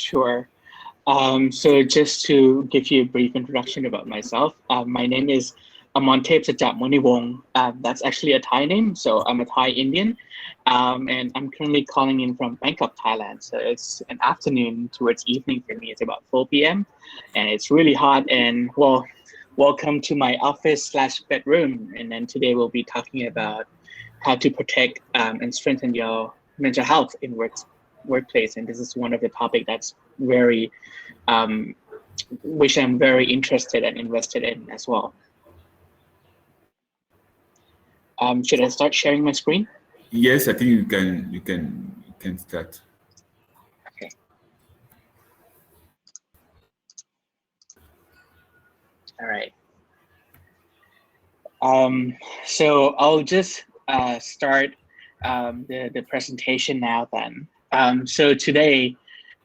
Sure. So just to give you a brief introduction about myself, my name is Amontep Sajapmuniwong. That's actually a Thai name, so I'm a Thai Indian, and I'm currently calling in from Bangkok, Thailand. So it's an afternoon towards evening for me. It's about 4 p.m. and it's really hot. And well, welcome to my office slash bedroom. And then today we'll be talking about how to protect and strengthen your mental health in workplace. And this is one of the topic that's very um, which I'm very interested and invested in as well. Should I start sharing my screen? Yes, I think you can start. Okay. All right. So I'll just start the presentation now then. So today,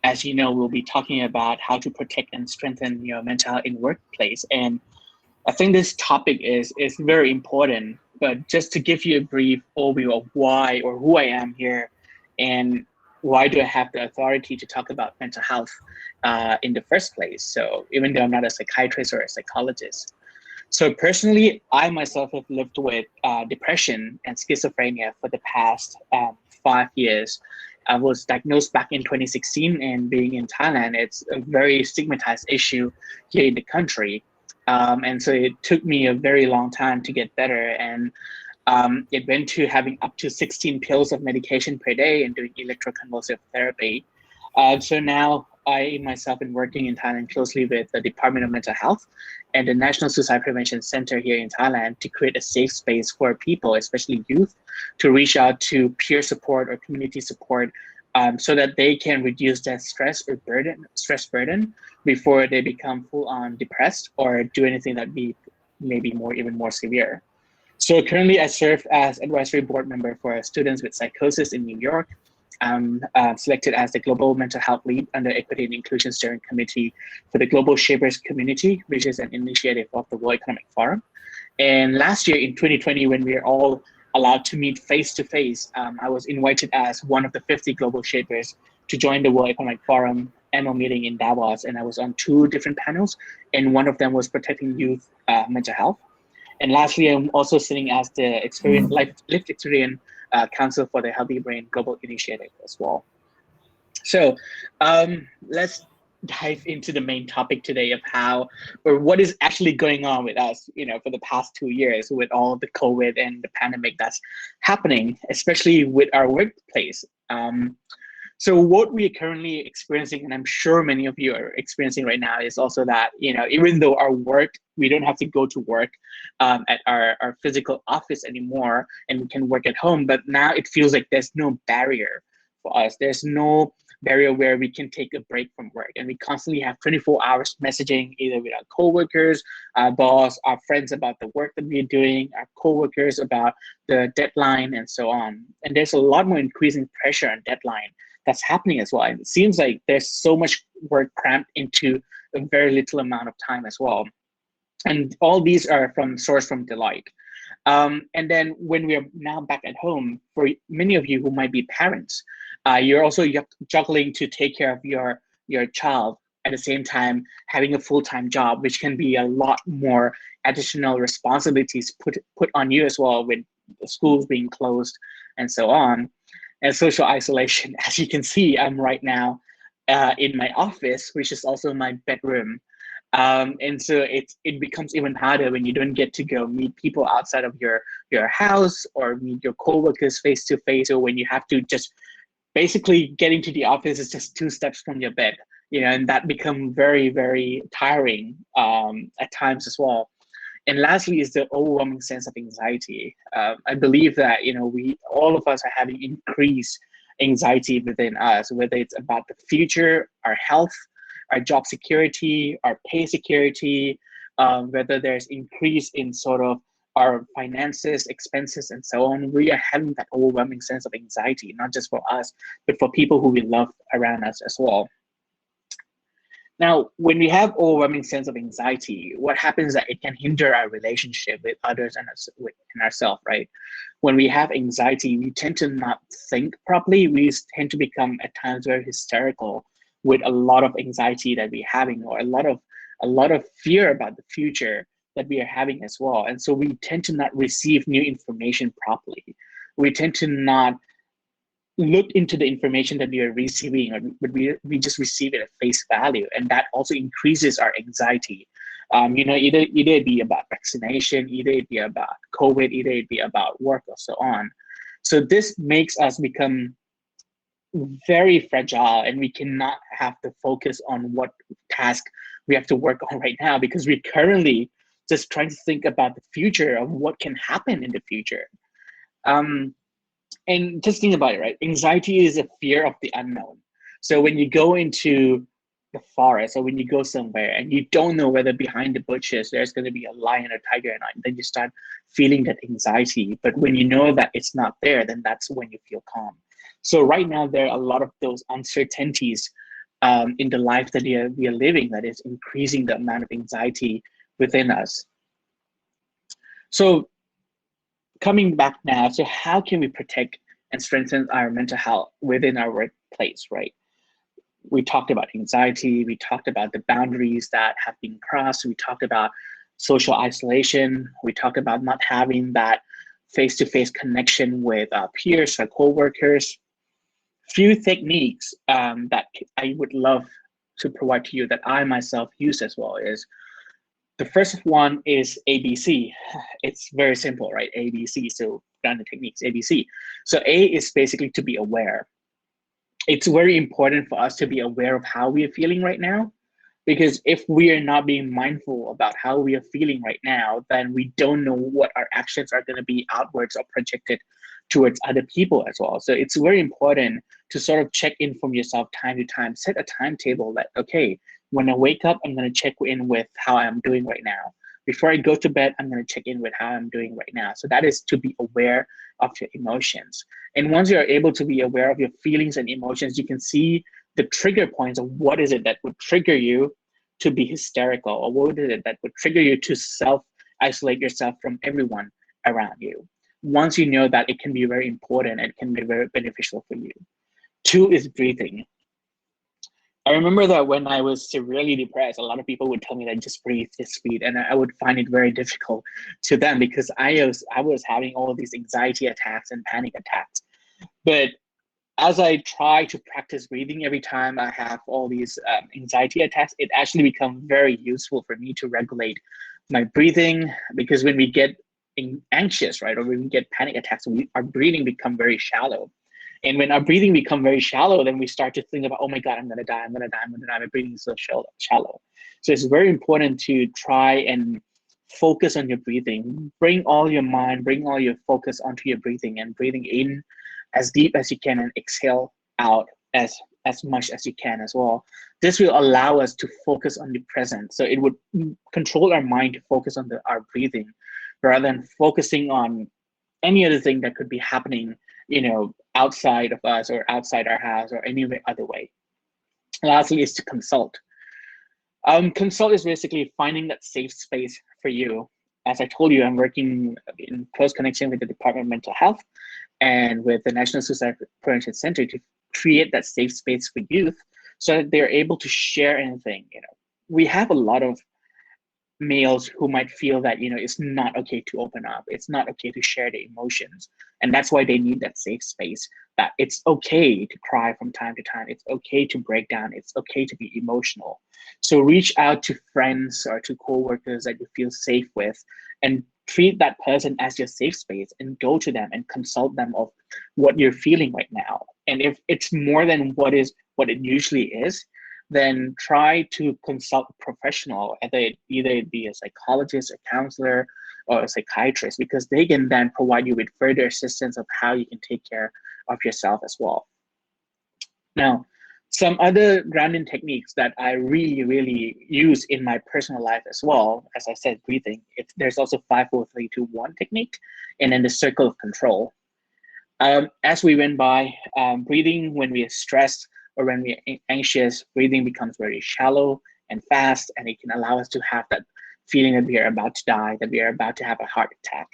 as you know, we'll be talking about how to protect and strengthen your mental health in workplace. And I think this topic is very important, but just to give you a brief overview of why or who I am here and why do I have the authority to talk about mental health in the first place. So even though I'm not a psychiatrist or a psychologist. So personally, I myself have lived with depression and schizophrenia for the past 5 years. I was diagnosed back in 2016, and being in Thailand, it's a very stigmatized issue here in the country. And so it took me a very long time to get better. And it went to having up to 16 pills of medication per day and doing electroconvulsive therapy. So now I myself am working in Thailand closely with the Department of Mental Health and the National Suicide Prevention Center here in Thailand to create a safe space for people, especially youth, to reach out to peer support or community support so that they can reduce their stress burden before they become full on depressed or do anything that be maybe even more severe. So currently I serve as advisory board member for students with psychosis in New York. I'm selected as the Global Mental Health Lead under Equity and Inclusion Steering Committee for the Global Shapers Community, which is an initiative of the World Economic Forum. And last year in 2020, when we were all allowed to meet face to face, I was invited as one of the 50 global shapers to join the World Economic Forum annual meeting in Davos. And I was on 2 different panels, and one of them was protecting youth mental health. And lastly, I'm also sitting as the lived experience Council for the Healthy Brain Global Initiative as well. So let's dive into the main topic today of how or what is actually going on with us, for the past 2 years with all the COVID and the pandemic that's happening, especially with our workplace. So what we are currently experiencing, and I'm sure many of you are experiencing right now, is also that, even though our work, we don't have to go to work at our physical office anymore, and we can work at home, but now it feels like there's no barrier for us. There's no barrier where we can take a break from work. And we constantly have 24 hours messaging either with our coworkers, our boss, our friends about the work that we're doing, our coworkers about the deadline, and so on. And there's a lot more increasing pressure on deadline that's happening as well. And it seems like there's so much work cramped into a very little amount of time as well. And all these are sourced from Deloitte. And then when we are now back at home, for many of you who might be parents, you're also juggling to take care of your child at the same time having a full-time job, which can be a lot more additional responsibilities put on you as well, with the schools being closed and so on. And social isolation. As you can see, I'm right now in my office, which is also my bedroom. And so it becomes even harder when you don't get to go meet people outside of your house or meet your coworkers face to face, or when you have to just basically getting to the office is just 2 steps from your bed, and that become very, very tiring at times as well. And lastly is the overwhelming sense of anxiety. I believe that, all of us are having increased anxiety within us, whether it's about the future, our health, our job security, our pay security, whether there's increase in sort of our finances, expenses, and so on. We are having that overwhelming sense of anxiety, not just for us, but for people who we love around us as well. Now, when we have overwhelming sense of anxiety, what happens is that it can hinder our relationship with others and ourselves, right? When we have anxiety, we tend to not think properly. We tend to become at times very hysterical. with a lot of anxiety that we're having, or a lot of fear about the future that we are having as well. And so we tend to not receive new information properly. We tend to not look into the information that we are receiving, or we just receive it at face value, and that also increases our anxiety. Either it be about vaccination, either it be about COVID, either it be about work, or so on. So this makes us become very fragile, and we cannot have the focus on what task we have to work on right now, because we're currently just trying to think about the future of what can happen in the future. And just think about it, right? Anxiety is a fear of the unknown. So when you go into the forest, or when you go somewhere and you don't know whether behind the bushes there's going to be a lion or tiger or not, then you start feeling that anxiety. But when you know that it's not there, then that's when you feel calm. So right now, there are a lot of those uncertainties in the life that we are living that is increasing the amount of anxiety within us. So coming back now, so how can we protect and strengthen our mental health within our workplace, right? We talked about anxiety, we talked about the boundaries that have been crossed, we talked about social isolation, we talked about not having that face-to-face connection with peers or co-workers. Few techniques that I would love to provide to you that I myself use as well is, the first one is ABC. It's very simple, right? ABC, so grounding techniques, ABC. So A is basically to be aware. It's very important for us to be aware of how we are feeling right now, because if we are not being mindful about how we are feeling right now, then we don't know what our actions are going to be outwards or projected towards other people as well. So it's very important to sort of check in from yourself time to time, set a timetable that, okay, when I wake up, I'm going to check in with how I'm doing right now. Before I go to bed, I'm going to check in with how I'm doing right now. So that is to be aware of your emotions. And once you're able to be aware of your feelings and emotions, you can see the trigger points of what is it that would trigger you to be hysterical, or what is it that would trigger you to self-isolate yourself from everyone around you. Once you know that, it can be very important and can be very beneficial for you. 2 is breathing. I remember that when I was severely depressed, a lot of people would tell me that just breathe, and I would find it very difficult to them, because I was having all of these anxiety attacks and panic attacks. But as I try to practice breathing every time I have all these anxiety attacks, it actually becomes very useful for me to regulate my breathing, because when we get anxious, right, or when we get panic attacks, our breathing become very shallow. And when our breathing become very shallow, then we start to think about, oh my God, I'm gonna die, I'm gonna die, I'm gonna die. My breathing is so shallow. So it's very important to try and focus on your breathing. Bring all your mind, bring all your focus onto your breathing, and breathing in as deep as you can and exhale out as much as you can as well. This will allow us to focus on the present. So it would control our mind to focus on our breathing, rather than focusing on any other thing that could be happening, outside of us or outside our house or any other way. Lastly is to consult. Consult is basically finding that safe space for you. As I told you, I'm working in close connection with the Department of Mental Health and with the National Suicide Prevention Center to create that safe space for youth, so that they're able to share anything. We have a lot of males who might feel that it's not okay to open up, it's not okay to share the emotions, and that's why they need that safe space, that it's okay to cry from time to time, it's okay to break down, it's okay to be emotional. So reach out to friends or to co-workers that you feel safe with, and treat that person as your safe space, and go to them and consult them of what you're feeling right now. And if it's more than what it usually is, then try to consult a professional, either it be a psychologist, a counselor, or a psychiatrist, because they can then provide you with further assistance of how you can take care of yourself as well. Now, some other grounding techniques that I really, really use in my personal life as well, as I said, breathing. There's also 5, 4, 3, 2, 1 technique, and then the circle of control. As we went by, breathing when we are stressed or when we're anxious, breathing becomes very shallow and fast, and it can allow us to have that feeling that we are about to die, that we are about to have a heart attack.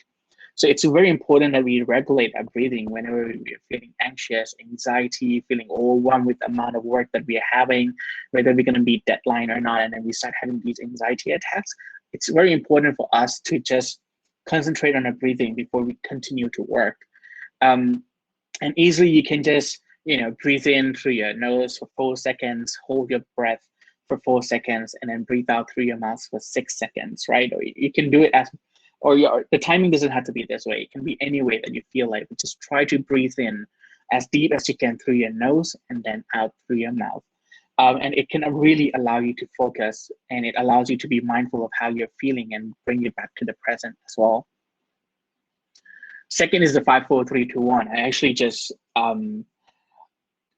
So it's very important that we regulate our breathing whenever we're feeling anxious, anxiety, feeling overwhelmed with the amount of work that we are having, whether we're going to meet deadline or not, and then we start having these anxiety attacks. It's very important for us to just concentrate on our breathing before we continue to work. And easily you can just, breathe in through your nose for 4 seconds, hold your breath for 4 seconds, and then breathe out through your mouth for 6 seconds, right? Or you can do it the timing doesn't have to be this way. It can be any way that you feel like, but just try to breathe in as deep as you can through your nose and then out through your mouth. And it can really allow you to focus, and it allows you to be mindful of how you're feeling and bring you back to the present as well. Second is the 5, 4, 3, 2, 1. I actually just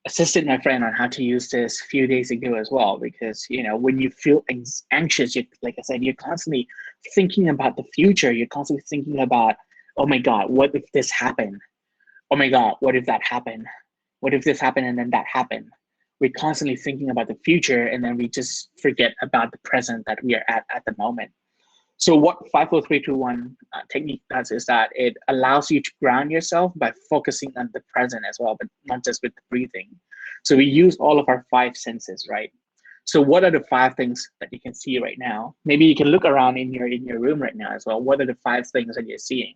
assisted my friend on how to use this a few days ago as well, because when you feel anxious, like I said, you're constantly thinking about the future. You're constantly thinking about, oh my God, what if this happened? Oh my God, what if that happened? What if this happened and then that happened? We're constantly thinking about the future, and then we just forget about the present that we are at the moment. So what 5, 4, 3, 2, 1 technique does is that it allows you to ground yourself by focusing on the present as well, but not just with the breathing. So we use all of our 5 senses, right? So what are the 5 things that you can see right now? Maybe you can look around in your room right now as well. What are the 5 things that you're seeing?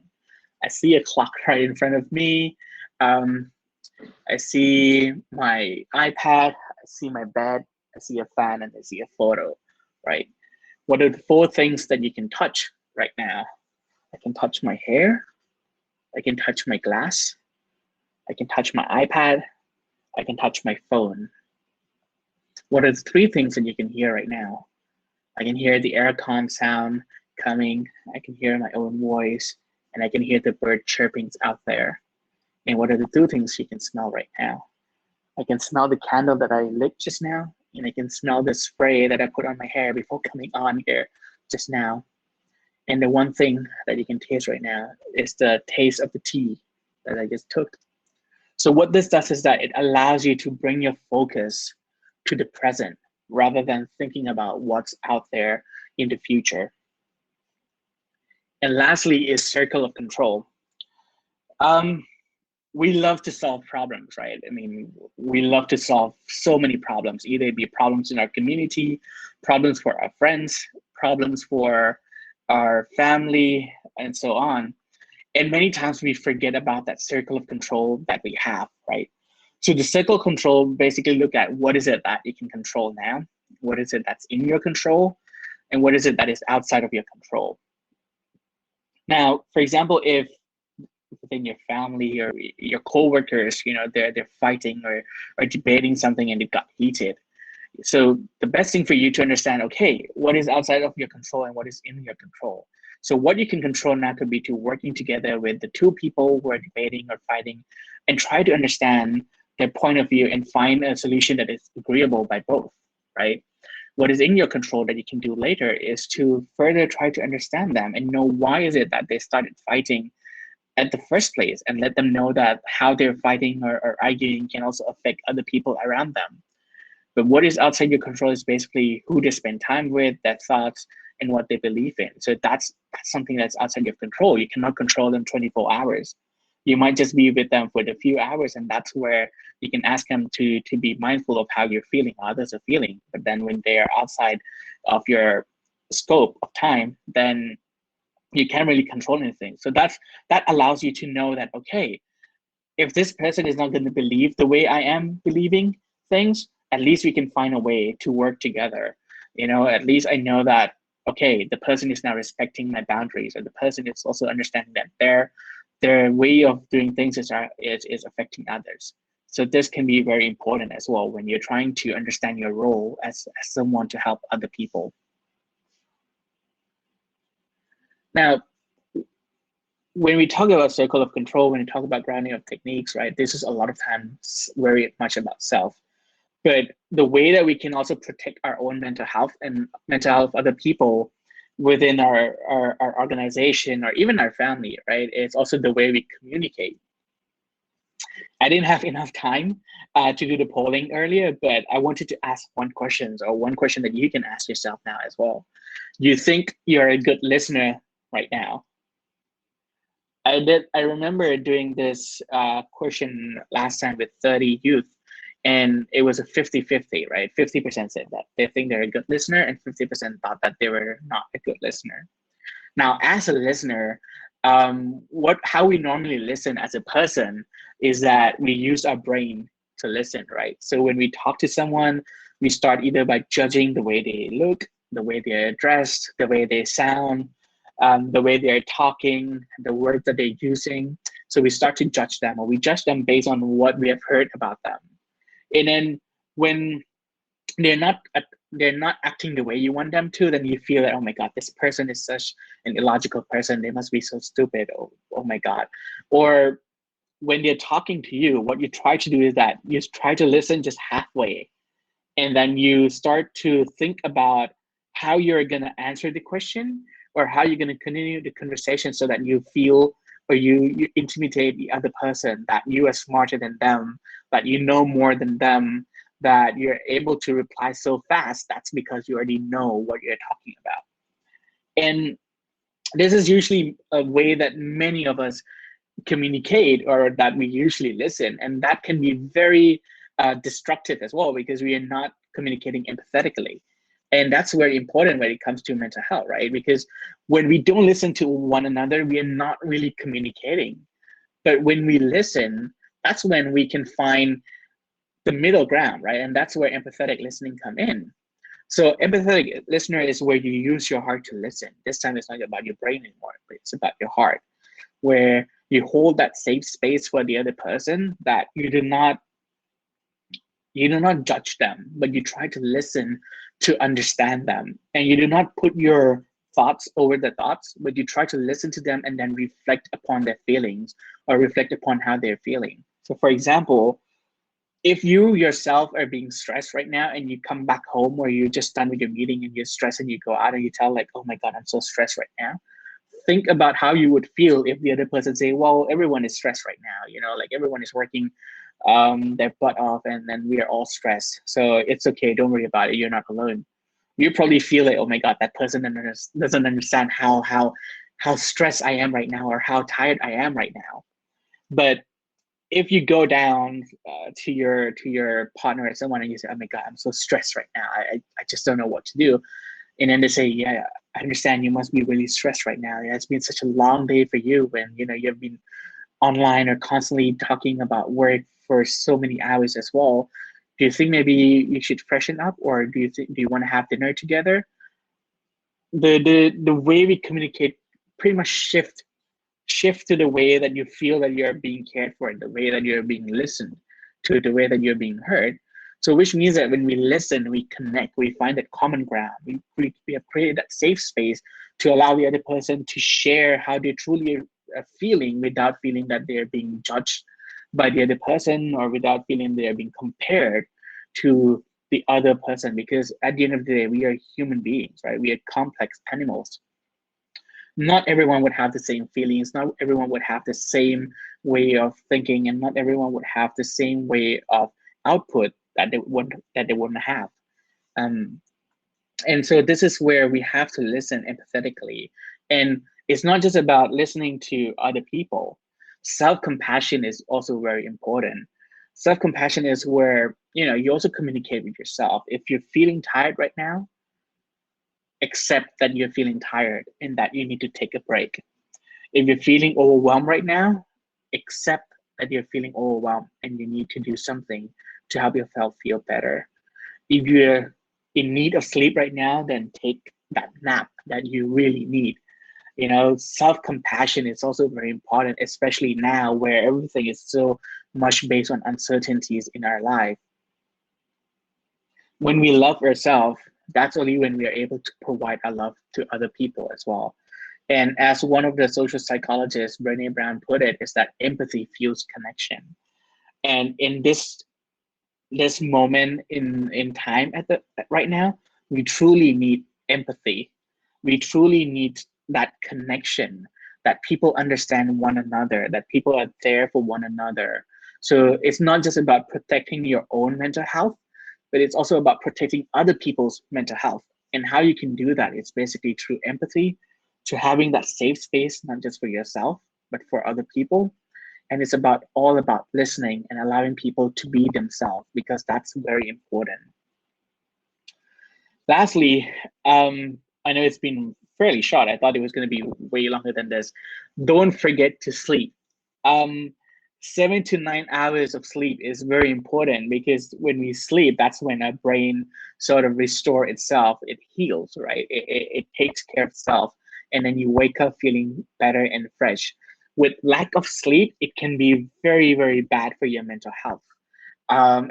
I see a clock right in front of me. I see my iPad. I see my bed. I see a fan, and I see a photo, right? What are the 4 things that you can touch right now? I can touch my hair. I can touch my glass. I can touch my iPad. I can touch my phone. What are the 3 things that you can hear right now? I can hear the aircon sound coming. I can hear my own voice, and I can hear the bird chirpings out there. And what are the 2 things you can smell right now? I can smell the candle that I lit just now, and I can smell the spray that I put on my hair before coming on here just now. And the 1 thing that you can taste right now is the taste of the tea that I just took. So what this does is that it allows you to bring your focus to the present rather than thinking about what's out there in the future. And lastly is circle of control. We love to solve problems, right? I mean, we love to solve so many problems, either it be problems in our community, problems for our friends, problems for our family, and so on. And many times we forget about that circle of control that we have, right? So the circle of control basically look at what is it that you can control now, what is it that's in your control, and what is it that is outside of your control. Now, for example, if within your family or your coworkers, they're fighting or debating something and it got heated. So the best thing for you to understand, okay, what is outside of your control and what is in your control. So what you can control now could be to working together with the 2 people who are debating or fighting and try to understand their point of view and find a solution that is agreeable by both, right? What is in your control that you can do later is to further try to understand them and know why is it that they started fighting at the first place, and let them know that how they're fighting or arguing can also affect other people around them. But what is outside your control is basically who they spend time with, their thoughts, and what they believe in. So that's something that's outside your control. You cannot control them 24 hours. You might just be with them for a few hours, and that's where you can ask them to be mindful of how you're feeling, how others are feeling. But then when they are outside of your scope of time, then you can't really control anything. So that allows you to know that, okay, if this person is not going to believe the way I am believing things, at least we can find a way to work together. At least I know that, okay, the person is now respecting my boundaries, and the person is also understanding that their way of doing things is affecting others. So this can be very important as well when you're trying to understand your role as someone to help other people. Now, when we talk about circle of control, when we talk about grounding of techniques, right, this is a lot of times very much about self. But the way that we can also protect our own mental health and mental health of other people within our organization or even our family, right, it's also the way we communicate. I didn't have enough time to do the polling earlier, but I wanted to ask one question that you can ask yourself now as well. You think you're a good listener right now? I remember doing this question last time with 30 youth, and it was a 50-50, right? 50% said that they think they're a good listener, and 50% thought that they were not a good listener. Now, as a listener, how we normally listen as a person is that we use our brain to listen, right? So when we talk to someone, we start either by judging the way they look, the way they're dressed, the way they sound, the way they're talking, the words that they're using. So we start to judge them, or we judge them based on what we have heard about them. And then when they're not they're not acting the way you want them to, then you feel that, oh my god, this person is such an illogical person, they must be so stupid, oh my god. Or when they're talking to you, what you try to do is that you try to listen just halfway, and then you start to think about how you're going to answer the question, or how you're going to continue the conversation, so that you feel, or you intimidate the other person, that you are smarter than them, that you know more than them, that you're able to reply so fast. That's because you already know what you're talking about. And this is usually a way that many of us communicate, or that we usually listen, and that can be very destructive as well, because we are not communicating empathetically. And that's very important when it comes to mental health, right? Because when we don't listen to one another, we are not really communicating. But when we listen, that's when we can find the middle ground, right? And that's where empathetic listening come in. So empathetic listener is where you use your heart to listen. This time it's not about your brain anymore, but it's about your heart, where you hold that safe space for the other person, that you do not judge them, but you try to listen to understand them. And you do not put your thoughts over the thoughts, but you try to listen to them and then reflect upon their feelings, or reflect upon how they're feeling. So for example, if you yourself are being stressed right now, and you come back home, or you're just done with your meeting and you're stressed, and you go out and you tell like, oh my God, I'm so stressed right now. Think about how you would feel if the other person say, well, everyone is stressed right now, like everyone is working their butt off, and then we are all stressed. So it's okay, don't worry about it, you're not alone. You probably feel like, oh my God, that person doesn't understand how stressed I am right now, or how tired I am right now. But if you go down to your partner or someone, and you say, oh my God, I'm so stressed right now, I just don't know what to do. And then they say, yeah, I understand, you must be really stressed right now. Yeah, it's been such a long day for you, when you've been online or constantly talking about work for so many hours as well. Do you think maybe you should freshen up, or do you want to have dinner together? The way we communicate pretty much shift to the way that you feel that you're being cared for, the way that you're being listened to, the way that you're being heard. So which means that when we listen, we connect, we find that common ground. We have created that safe space to allow the other person to share how they truly are feeling, without feeling that they're being judged by the other person, or without feeling they're being compared to the other person. Because at the end of the day, we are human beings, right? We are complex animals. Not everyone would have the same feelings, not everyone would have the same way of thinking, and not everyone would have the same way of output that they wouldn't have. um, and so this is where we have to listen empathetically. And it's not just about listening to other people. Self-compassion is also very important. Self-compassion is where you also communicate with yourself. If you're feeling tired right now, accept that you're feeling tired, and that you need to take a break. If you're feeling overwhelmed right now, accept that you're feeling overwhelmed, and you need to do something to help yourself feel better. If you're in need of sleep right now, then take that nap that you really need. Self-compassion is also very important, especially now where everything is so much based on uncertainties in our life. When we love ourselves, that's only when we are able to provide our love to other people as well. And as one of the social psychologists, Brené Brown, put it, is that empathy fuels connection. And in this moment in time right now, we truly need empathy. We truly need that connection, that people understand one another, that people are there for one another. So it's not just about protecting your own mental health, but it's also about protecting other people's mental health. And how you can do that is basically through empathy, to having that safe space, not just for yourself, but for other people. And it's about all about listening and allowing people to be themselves, because that's very important. Lastly, I know it's been fairly short. I thought it was going to be way longer than this. Don't forget to sleep. Um, 7 to 9 hours of sleep is very important, because when we sleep, that's when our brain sort of restore itself. It heals, right? It takes care of itself, and then you wake up feeling better and fresh. With lack of sleep, it can be very, very bad for your mental health,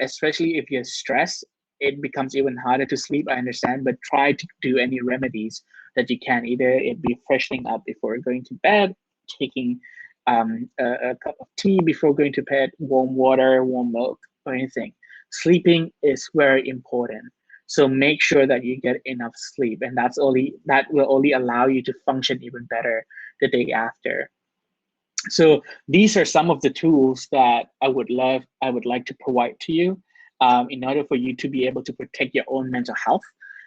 especially if you're stressed. It becomes even harder to sleep, I understand, but try to do any remedies that you can. Either it be freshening up before going to bed, taking a cup of tea before going to bed, warm water, warm milk, or anything. Sleeping is very important. So make sure that you get enough sleep, and that will only allow you to function even better the day after. So these are some of the tools that I would like to provide to you, in order for you to be able to protect your own mental health,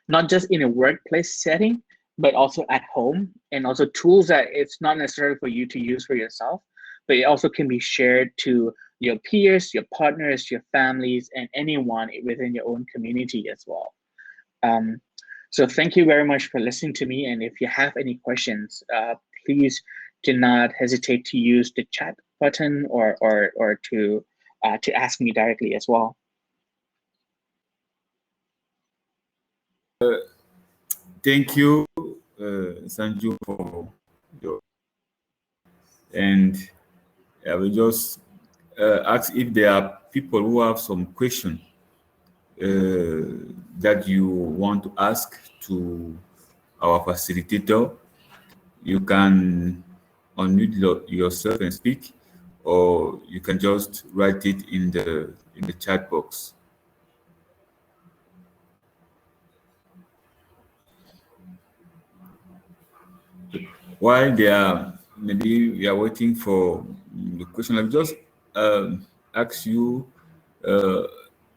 not just in a workplace setting, but also at home, and also tools that it's not necessary for you to use for yourself, but it also can be shared to your peers, your partners, your families, and anyone within your own community as well. Um, so thank you very much for listening to me. And if you have any questions, please do not hesitate to use the chat button, or to ask me directly as well. Thank you, Sanju, for your, and I will just ask if there are people who have some question that you want to ask to our facilitator. You can unmute yourself and speak, or you can just write it in the chat box. While they are, maybe we are waiting for the question, I've just ask you, uh,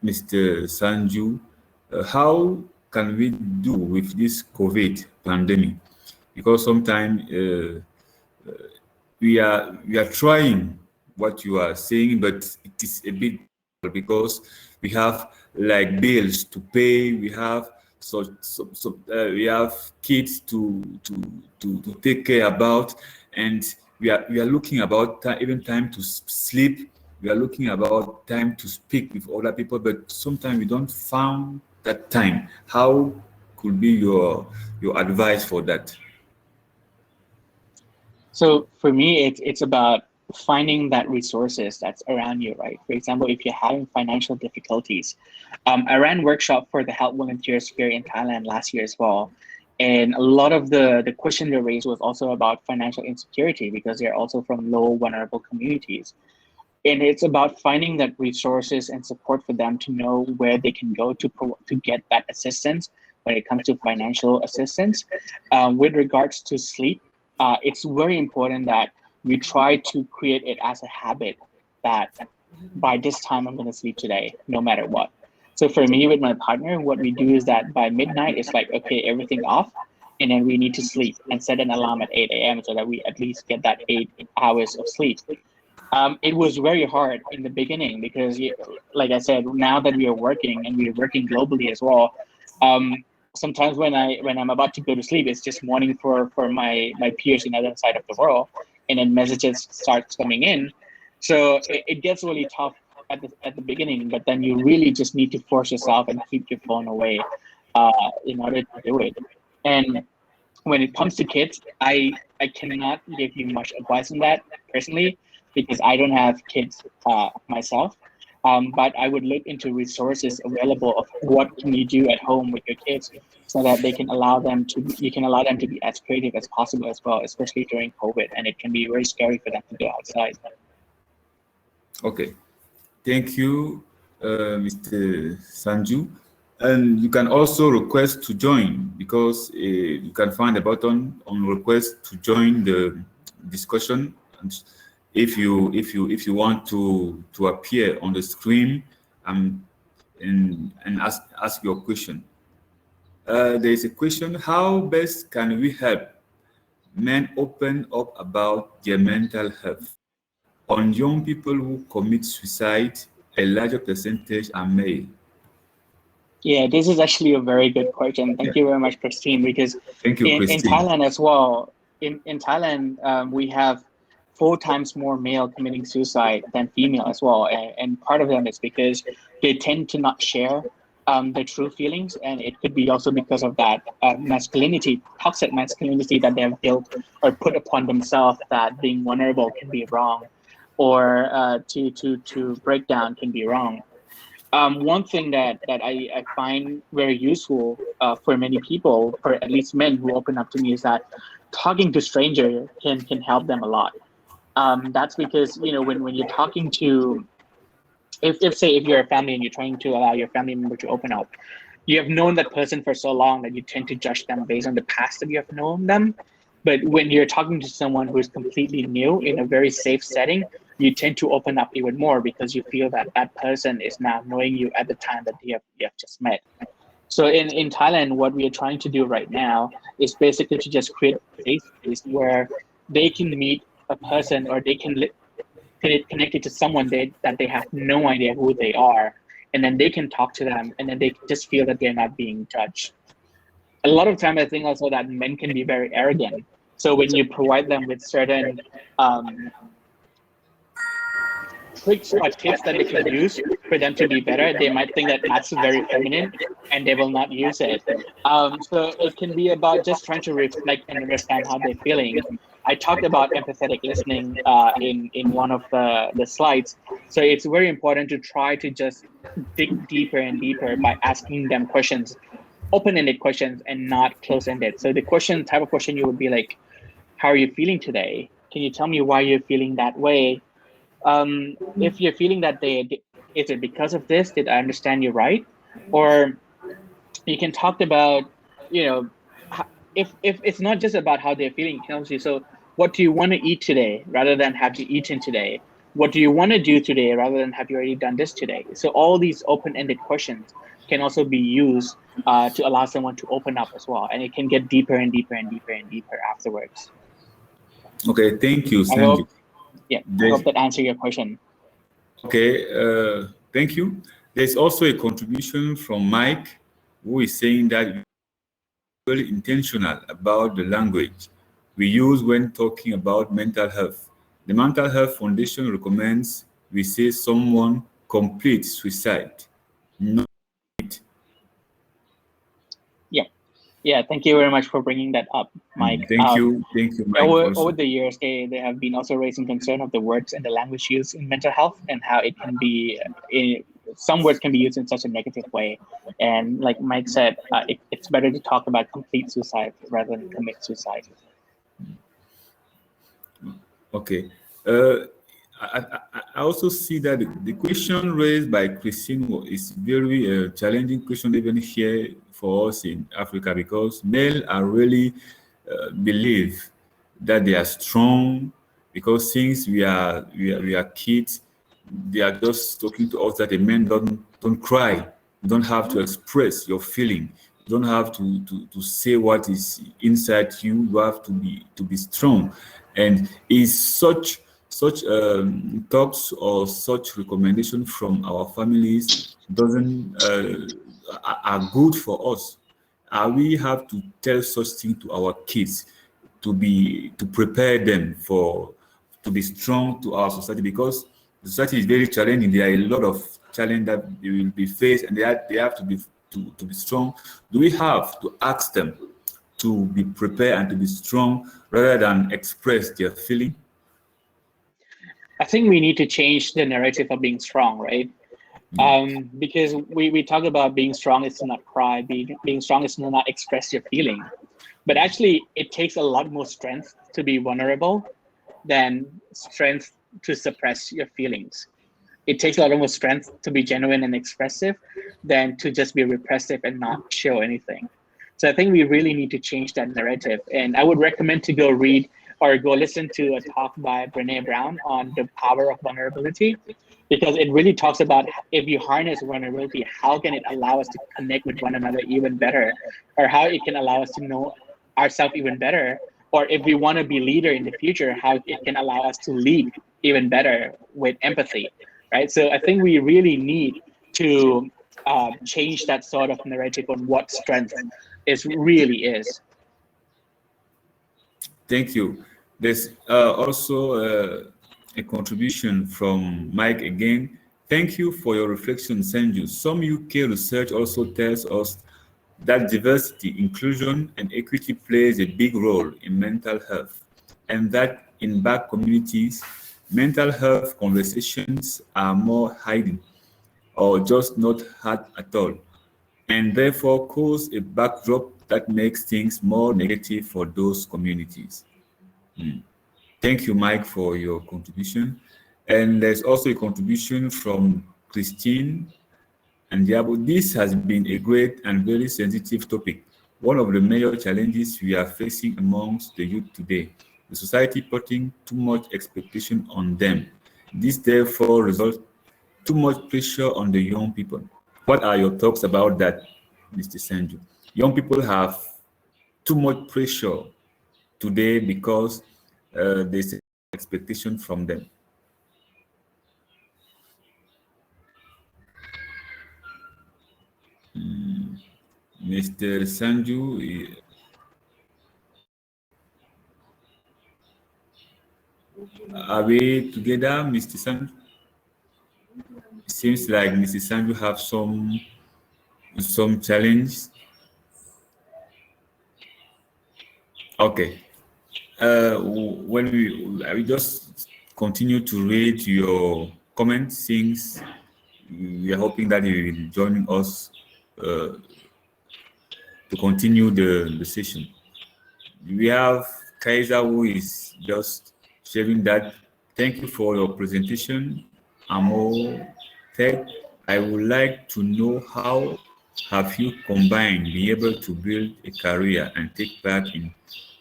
Mr. Sanju, how can we do with this COVID pandemic? Because sometimes we are trying what you are saying, but it is a bit because we have like bills to pay, we have we have kids to take care about, and we are looking about time, even time to sleep. We are looking about time to speak with other people, but sometimes we don't find that time. How could be your advice for that? So for me, it's about finding that resources that's around you, right? For example, if you're having financial difficulties, I ran workshop for the health volunteers here in Thailand last year as well, and a lot of the question they raised was also about financial insecurity, because they're also from low vulnerable communities. And it's about finding that resources and support for them to know where they can go to get that assistance when it comes to financial assistance. With regards to sleep, it's very important that we try to create it as a habit, that by this time I'm going to sleep today, no matter what. So for me, with my partner, what we do is that by midnight, it's like, okay, everything off, and then we need to sleep and set an alarm at 8 a.m. so that we at least get that 8 hours of sleep. It was very hard in the beginning, because, like I said, now that we are working and we are working globally as well, sometimes when I'm about to go to sleep, it's just morning for my peers in the other side of the world, and then messages starts coming in. So it gets really tough at the beginning, but then you really just need to force yourself and keep your phone away, in order to do it. And when it comes to kids, I cannot give you much advice on that personally, because I don't have kids myself. But I would look into resources available of what can you do at home with your kids, so that you can allow them to be as creative as possible as well, especially during COVID, and it can be very scary for them to go outside. Okay. Thank you, Mr. Sanju. And you can also request to join, because you can find a button on request to join the discussion. And if you want to appear on the screen, um, and ask your question. There is a question: how best can we help men open up about their mental health. On young people who commit suicide, a larger percentage are male. Yeah, this is actually a very good question. Yeah. Thank you very much, Christine, because Thank you, in Christine. Thailand as well, in Thailand, we have 4 times more male committing suicide than female as well. And part of them is because they tend to not share their true feelings. And it could be also because of that masculinity, toxic masculinity that they have built or put upon themselves, that being vulnerable can be wrong, or to break down can be wrong. One thing that I find very useful for many people, for at least men who open up to me, is that talking to stranger can help them a lot. That's because, when you're talking to, if say if you're a family and you're trying to allow your family member to open up, you have known that person for so long that you tend to judge them based on the past that you have known them. But when you're talking to someone who is completely new in a very safe setting, you tend to open up even more because you feel that that person is now knowing you at the time that you have just met. So in Thailand, what we are trying to do right now is basically to just create a safe space where they can meet a person, or they can get connected to someone that they have no idea who they are, and then they can talk to them, and then they just feel that they're not being judged. A lot of time, I think also that men can be very arrogant. So when you provide them with certain um, tricks or tips that they can use for them to be better, they might think that that's very feminine, and they will not use it. So it can be about just trying to reflect and understand how they're feeling. I talked about empathetic listening in one of the slides. So it's very important to try to just dig deeper and deeper by asking them questions, open-ended questions and not close-ended. So the type of question you would be like, how are you feeling today? Can you tell me why you're feeling that way? If you're feeling that is it because of this? Did I understand you right? Or you can talk about, you know, if it's not just about how they're feeling, you can also say, so what do you want to eat today rather than have you eaten today? What do you want to do today rather than have you already done this today? So all these open-ended questions can also be used to allow someone to open up as well. And it can get deeper and deeper and deeper and deeper afterwards. Okay, thank you, I Sanju. hope, yeah, I There's, hope that answered your question. okay, thank you. There's also a contribution from Mike, who is saying that we're very intentional about the language we use when talking about mental health. The Mental Health Foundation recommends we say someone completes suicide, not it. Yeah, thank you very much for bringing that up, Mike. Thank you, Mike. Over Also, the years, they have been also raising concern of the words and the language used in mental health, and how it can be, some words can be used in such a negative way. And like Mike said, it's better to talk about complete suicide rather than commit suicide. okay. I also see that the question raised by Christine is very challenging question even here for us in Africa, because males are really believe that they are strong, because since we are kids, they are just talking to us that a man don't cry, you don't have to express your feeling, you don't have to say what is inside you. You have to be strong, and is such talks or such recommendation from our families doesn't are good for us. We have to tell such thing to our kids to prepare them for to be strong to our society, because the society is very challenging. There are a lot of challenge that they will be faced, and they have to be strong. Do we have to ask them to be prepared and to be strong rather than express their feeling? I think we need to change the narrative of being strong, right? Because we talk about being strong is to not cry, being strong is to not express your feeling. But actually, it takes a lot more strength to be vulnerable than strength to suppress your feelings. It takes a lot more strength to be genuine and expressive than to just be repressive and not show anything. So I think we really need to change that narrative. And I would recommend to go read or go listen to a talk by Brene Brown on the power of vulnerability, because it really talks about, if you harness vulnerability, how can it allow us to connect with one another even better, or how it can allow us to know ourselves even better, or if we want to be leader in the future, how it can allow us to lead even better with empathy, right? So I think we really need to change that sort of narrative on what strength is really is. Thank you. There's also a contribution from Mike again. Thank you for your reflection, Sanju. Some UK research also tells us that diversity, inclusion, and equity plays a big role in mental health, and that in Black communities, mental health conversations are more hidden or just not had at all, and therefore cause a backdrop that makes things more negative for those communities. Thank you, Mike, for your contribution. And there's also a contribution from Christine and Diabo. This has been a great and very sensitive topic. One of the major challenges we are facing amongst the youth today, the society putting too much expectation on them. This therefore results too much pressure on the young people. What are your thoughts about that, Mr. Sanju? Young people have too much pressure today because there's expectation from them. Mr. Sanju, are we together, Mr. Sanju? It seems like Mr. Sanju have some challenge. Okay. When we just continue to read your comments since we are hoping that you will join us to continue the session. We have Kaiser who is just sharing that. Thank you for your presentation, Amo Ted. I would like to know how have you combined being able to build a career and take part in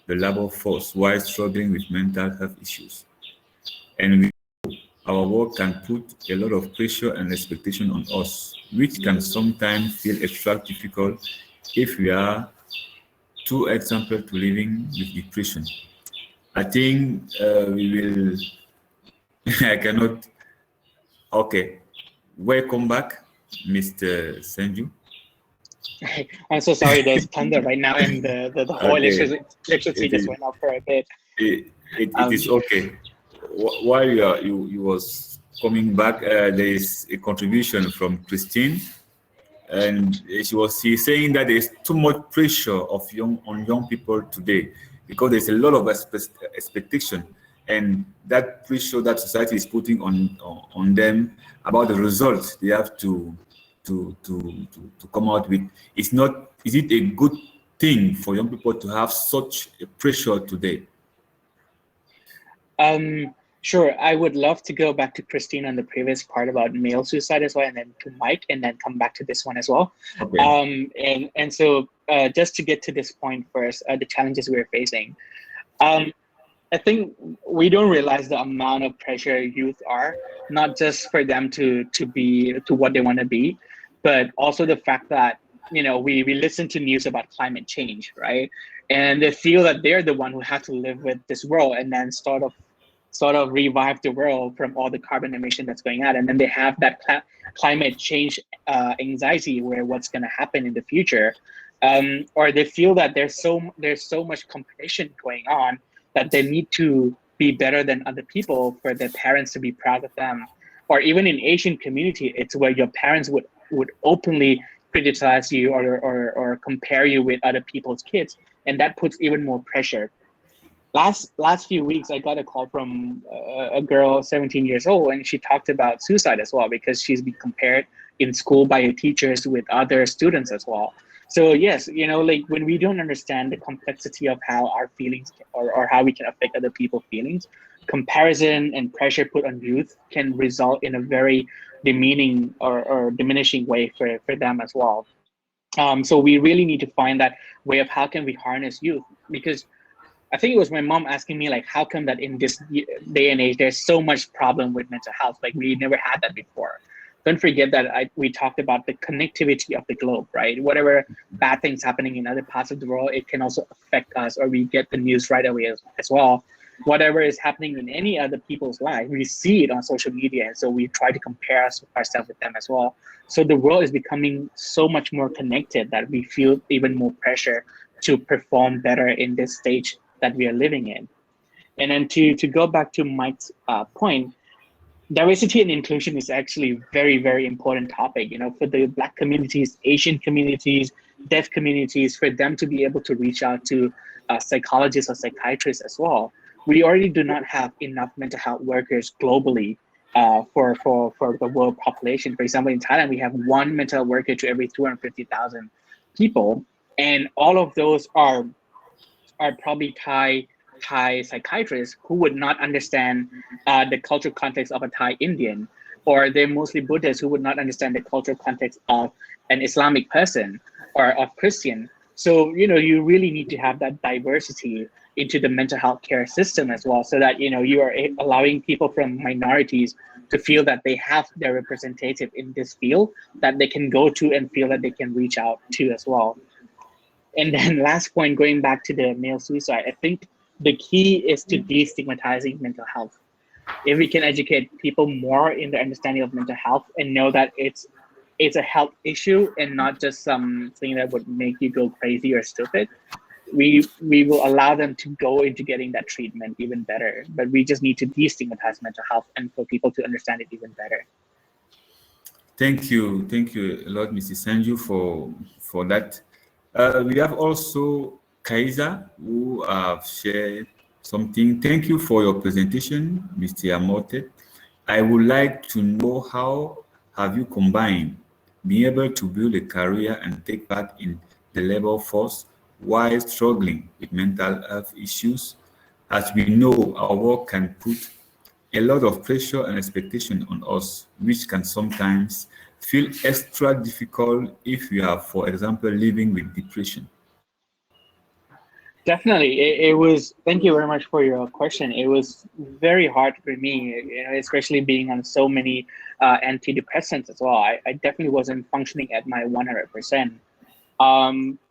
the labor force while struggling with mental health issues. And our work can put a lot of pressure and expectation on us, which can sometimes feel extra difficult if we are too example to living with depression. I think we will. I cannot. Okay, welcome back, Mr. Sanju. I'm so sorry. There's thunder right now, and the whole Okay, electricity it just is. went off for a bit. It Um, is okay. While you was coming back, there is a contribution from Christine, and she's saying that there's too much pressure of young people today because there's a lot of expectation, and that pressure that society is putting on them about the results they have to come out with. It's not. Is it a good thing for young people to have such a pressure today? sure. I would love to go back to Christine on the previous part about male suicide as well, and then to Mike, and then come back to this one as well. Okay. And so just to get to this point first, the challenges we're facing. I think we don't realize the amount of pressure youth are, not just for them to be to what they want to be, but also the fact that we listen to news about climate change, right? And they feel that they're the one who has to live with this world, and then sort of revive the world from all the carbon emission that's going out, and then they have that climate change anxiety, where what's going to happen in the future, or they feel that there's so much competition going on that they need to be better than other people for their parents to be proud of them. Or even in Asian community, it's where your parents would openly criticize you or compare you with other people's kids, and that puts even more pressure. Last few weeks, I got a call from a girl 17 years old, and she talked about suicide as well, because she's been compared in school by her teachers with other students as well. So yes, like when we don't understand the complexity of how our feelings or how we can affect other people's feelings, comparison and pressure put on youth can result in a very demeaning or diminishing way for them as well. So we really need to find that way of how can we harness youth, because I think it was my mom asking me, like, how come that in this day and age there's so much problem with mental health? Like, we never had that before. don't forget that we talked about the connectivity of the globe, right? Whatever bad things happening in other parts of the world, it can also affect us, or we get the news right away as well. Whatever is happening in any other people's life, we see it on social media, and so we try to compare ourselves with them as well. So the world is becoming so much more connected that we feel even more pressure to perform better in this stage that we are living in. And then to go back to Mike's point, diversity and inclusion is actually a very, very important topic, for the Black communities, Asian communities, deaf communities, for them to be able to reach out to psychologists or psychiatrists as well. We already do not have enough mental health workers globally for the world population. For example, in Thailand, we have one mental health worker to every 250,000 people, and all of those are probably Thai psychiatrists who would not understand the cultural context of a Thai Indian, or they're mostly Buddhists who would not understand the cultural context of an Islamic person or of Christian. So, you really need to have that diversity into the mental health care system as well, so that, you are allowing people from minorities to feel that they have their representative in this field that they can go to and feel that they can reach out to as well. And then last point, going back to the male suicide, I think the key is to destigmatizing mental health. If we can educate people more in the understanding of mental health and know that it's a health issue and not just something that would make you go crazy or stupid, we will allow them to go into getting that treatment even better. But we just need to destigmatize mental health and for people to understand it even better. Thank you a lot, Mrs. Sanju, for that. We have also Kaiser, who have shared something. Thank you for your presentation, Mr. Amote. I would like to know, how have you combined being able to build a career and take part in the labor force while struggling with mental health issues? As we know, our work can put a lot of pressure and expectation on us, which can sometimes feel extra difficult if you are, for example, living with depression. Definitely, it was. Thank you very much for your question. It was very hard for me, especially being on so many antidepressants as well. I definitely wasn't functioning at my 100%.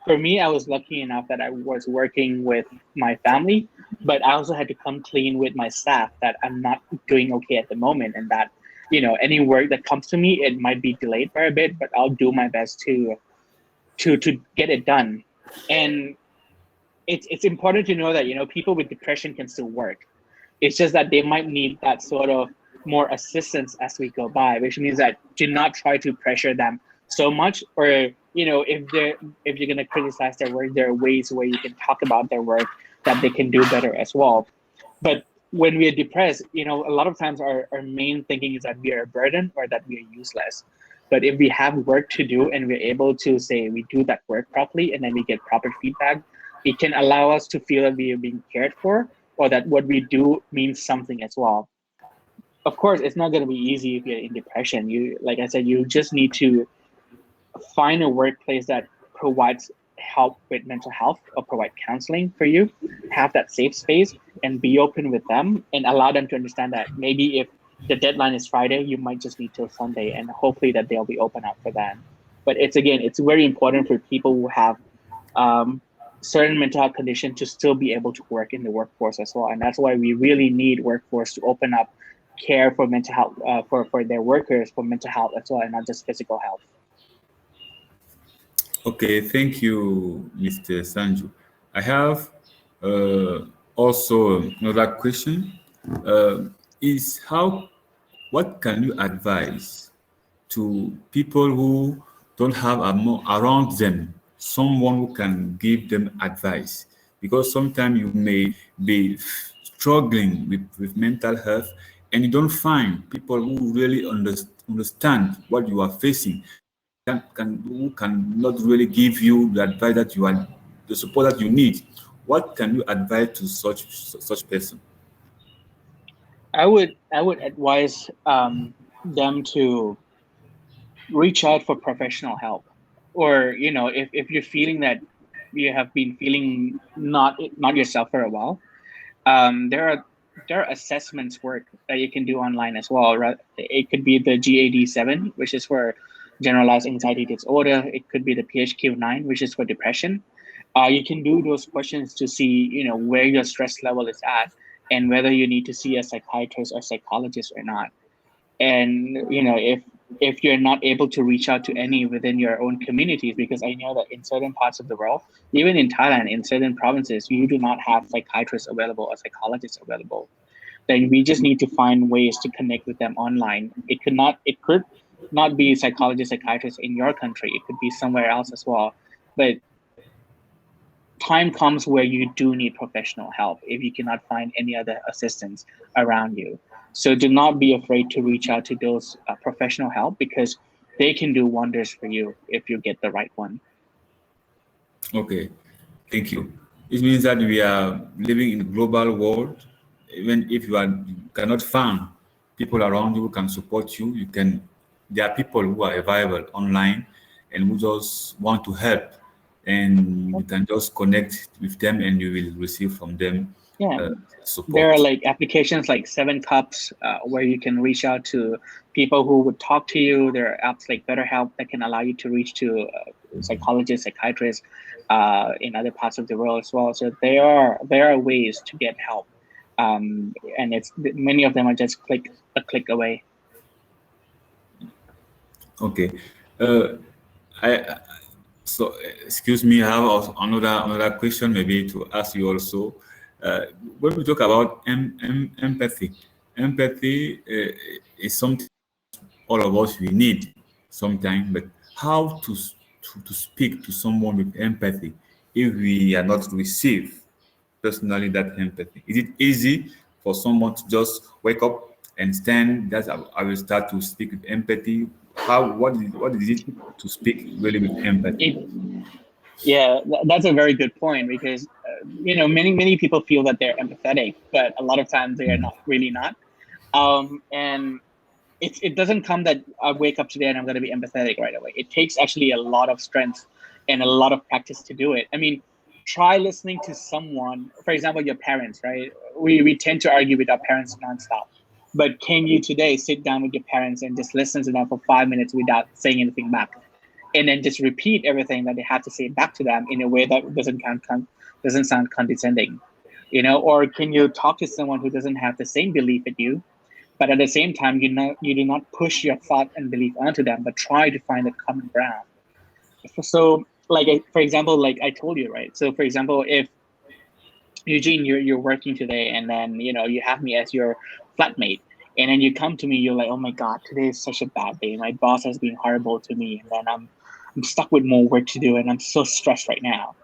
For me, I was lucky enough that I was working with my family, but I also had to come clean with my staff that I'm not doing okay at the moment, and that any work that comes to me, it might be delayed by a bit, but I'll do my best to get it done. And it's important to know that people with depression can still work. It's just that they might need that sort of more assistance as we go by, which means that do not try to pressure them so much, or if you're gonna criticize their work, there are ways where you can talk about their work that they can do better as well. But when we are depressed, a lot of times our main thinking is that we are a burden or that we are useless. But if we have work to do and we're able to say we do that work properly and then we get proper feedback, it can allow us to feel that we are being cared for, or that what we do means something as well. Of course, it's not going to be easy if you're in depression. Like I said, you just need to find a workplace that provides help with mental health or provide counseling for you, have that safe space and be open with them and allow them to understand that maybe if the deadline is Friday, you might just need till Sunday, and hopefully that they'll be open up for that. But it's very important for people who have certain mental health condition to still be able to work in the workforce as well. And that's why we really need workforce to open up care for mental health for their workers, for mental health as well, and not just physical health. Okay, thank you, Mr. Sanju. I have also another question. Is what can you advise to people who don't have around them someone who can give them advice? Because sometimes you may be struggling with mental health and you don't find people who really understand what you are facing, who can not really give you the advice that you are, the support that you need. What can you advise to such person? I would advise them to reach out for professional help, or if you're feeling that you have been feeling not yourself for a while, there are there are assessments work that you can do online as well, right? It could be the GAD-7, which is for generalized anxiety disorder. It could be the PHQ-9, which is for depression. You can do those questions to see, where your stress level is at and whether you need to see a psychiatrist or psychologist or not. And if you're not able to reach out to any within your own communities, because I know that in certain parts of the world, even in Thailand, in certain provinces, you do not have psychiatrists available or psychologists available, then we just need to find ways to connect with them online. It could not be psychologist, psychiatrist in your country. It could be somewhere else as well. But time comes where you do need professional help if you cannot find any other assistance around you. So do not be afraid to reach out to those professional help, because they can do wonders for you if you get the right one. Okay, thank you. It means that we are living in a global world. Even if you cannot find people around you who can support you, there are people who are available online and who just want to help, and you can just connect with them and you will receive from them Yeah. There are support. like applications like Seven Cups, where you can reach out to people who would talk to you. There are apps like BetterHelp that can allow you to reach to psychologists, psychiatrists in other parts of the world as well. So there are ways to get help, and it's many of them are just a click away. Okay. Uh, I so excuse me. I have also another question maybe to ask you also. When we talk about empathy, empathy is something all of us we need sometimes. But how to speak to someone with empathy if we are not receive personally that empathy? Is it easy for someone to just wake up and stand that I will start to speak with empathy? What is it to speak really with empathy? It, yeah, that's a very good point, because many people feel that they're empathetic, but a lot of times they are not really not. And it doesn't come that I wake up today and I'm going to be empathetic right away. It takes actually a lot of strength and a lot of practice to do it. I mean, try listening to someone, for example, your parents, right? We tend to argue with our parents nonstop. But can you today sit down with your parents and just listen to them for 5 minutes without saying anything back? And then just repeat everything that they have to say back to them in a way that doesn't sound condescending, or can you talk to someone who doesn't have the same belief as you, but at the same time, you do not push your thought and belief onto them, but try to find a common ground. So, like, for example, like I told you, right? So, for example, if Eugene, you're working today, and then you have me as your flatmate, and then you come to me, you're like, oh my God, today is such a bad day. My boss has been horrible to me, and then I'm stuck with more work to do, and I'm so stressed right now.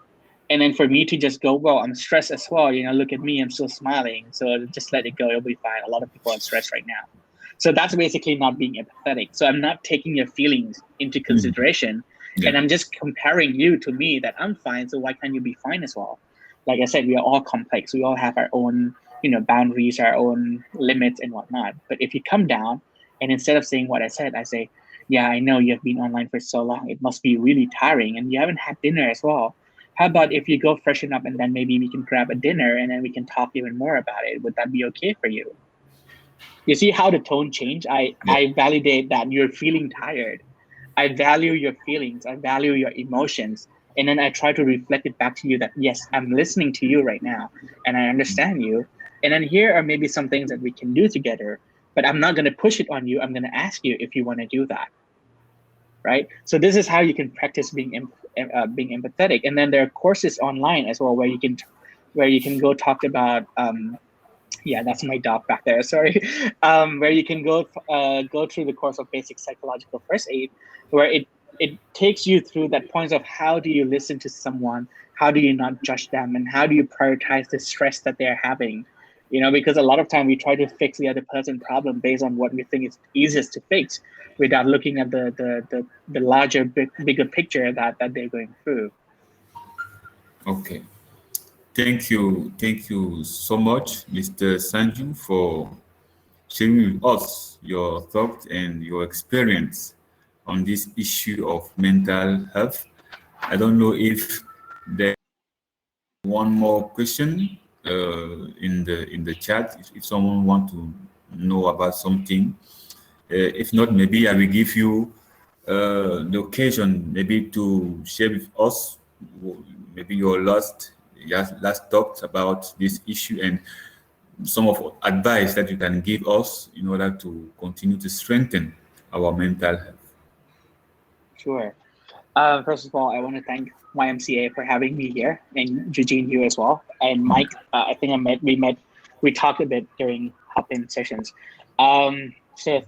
And then for me to just go, well, I'm stressed as well. Look at me, I'm still smiling. So just let it go. It'll be fine. A lot of people are stressed right now. So that's basically not being empathetic. So I'm not taking your feelings into consideration. Yeah. And I'm just comparing you to me that I'm fine. So why can't you be fine as well? Like I said, we are all complex. We all have our own, boundaries, our own limits and whatnot. But if you come down and instead of saying what I said, I say, yeah, I know you've been online for so long. It must be really tiring and you haven't had dinner as well. How about if you go freshen up and then maybe we can grab a dinner and then we can talk even more about it? Would that be okay for you? You see how the tone changed? Yeah. I validate that you're feeling tired. I value your feelings. I value your emotions. And then I try to reflect it back to you that, yes, I'm listening to you right now and I understand you. And then here are maybe some things that we can do together, but I'm not going to push it on you. I'm going to ask you if you want to do that. Right? So this is how you can practice being empathetic. And then there are courses online as well where you can go talk about yeah, that's my dog back there. Sorry, where you can go through the course of basic psychological first aid, where it takes you through that points of how do you listen to someone, how do you not judge them, and how do you prioritize the stress that they're having. Because a lot of time we try to fix the other person's problem based on what we think is easiest to fix, without looking at the larger, bigger picture that they're going through. Okay. Thank you so much, Mr. Sanju, for sharing with us your thoughts and your experience on this issue of mental health. I don't know if there's one more question in the chat if someone want to know about something. If not, maybe I will give you the occasion maybe to share with us maybe your last thoughts about this issue and some of advice that you can give us in order to continue to strengthen our mental health. Sure. First of all, I want to thank YMCA for having me here, and Eugene, you as well, and Mike. I think we talked a bit during hop-in sessions. So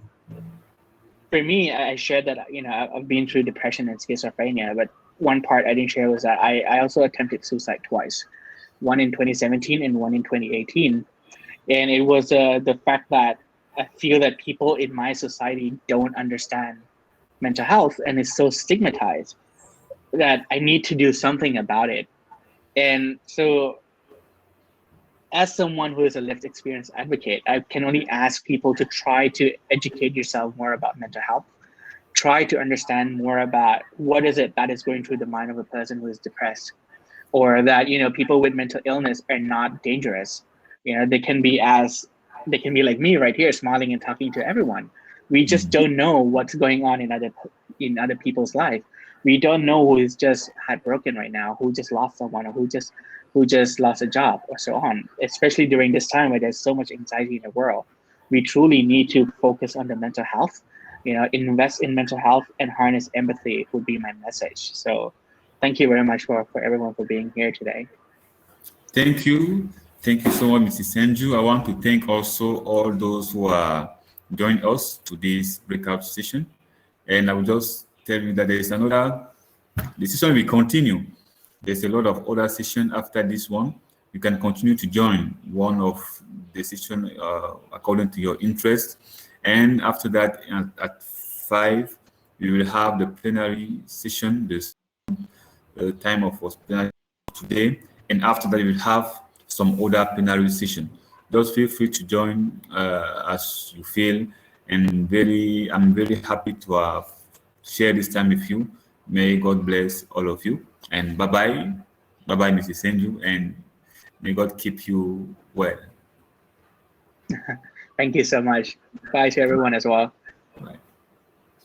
for me, I shared that I've been through depression and schizophrenia, but one part I didn't share was that I also attempted suicide twice, one in 2017 and one in 2018, and it was the fact that I feel that people in my society don't understand mental health and it's so stigmatized that I need to do something about it. And so as someone who is a lived experience advocate, I can only ask people to try to educate yourself more about mental health. Try to understand more about what is it that is going through the mind of a person who is depressed, or that people with mental illness are not dangerous. They can be like me right here, smiling and talking to everyone. We just don't know what's going on in other people's life. We don't know who is just heartbroken right now, who just lost someone, or who just lost a job, or so on. Especially during this time where there's so much anxiety in the world, we truly need to focus on the mental health. Invest in mental health and harness empathy would be my message. So, thank you very much for everyone for being here today. Thank you. Thank you so much, Mrs. Sanju. I want to thank also all those who are joining us to this breakout session. And I will just tell you that there is the session will continue. There's a lot of other sessions after this one. You can continue to join one of the session according to your interest. And after that, at 5, we will have the plenary session, this time of plenary today. And after that, we will have some other plenary session. Just feel free to join as you feel. And I'm very happy to have shared this time with you. May God bless all of you. And bye-bye. Bye-bye, Mrs. Sanju. And may God keep you well. Thank you so much. Bye to everyone as well.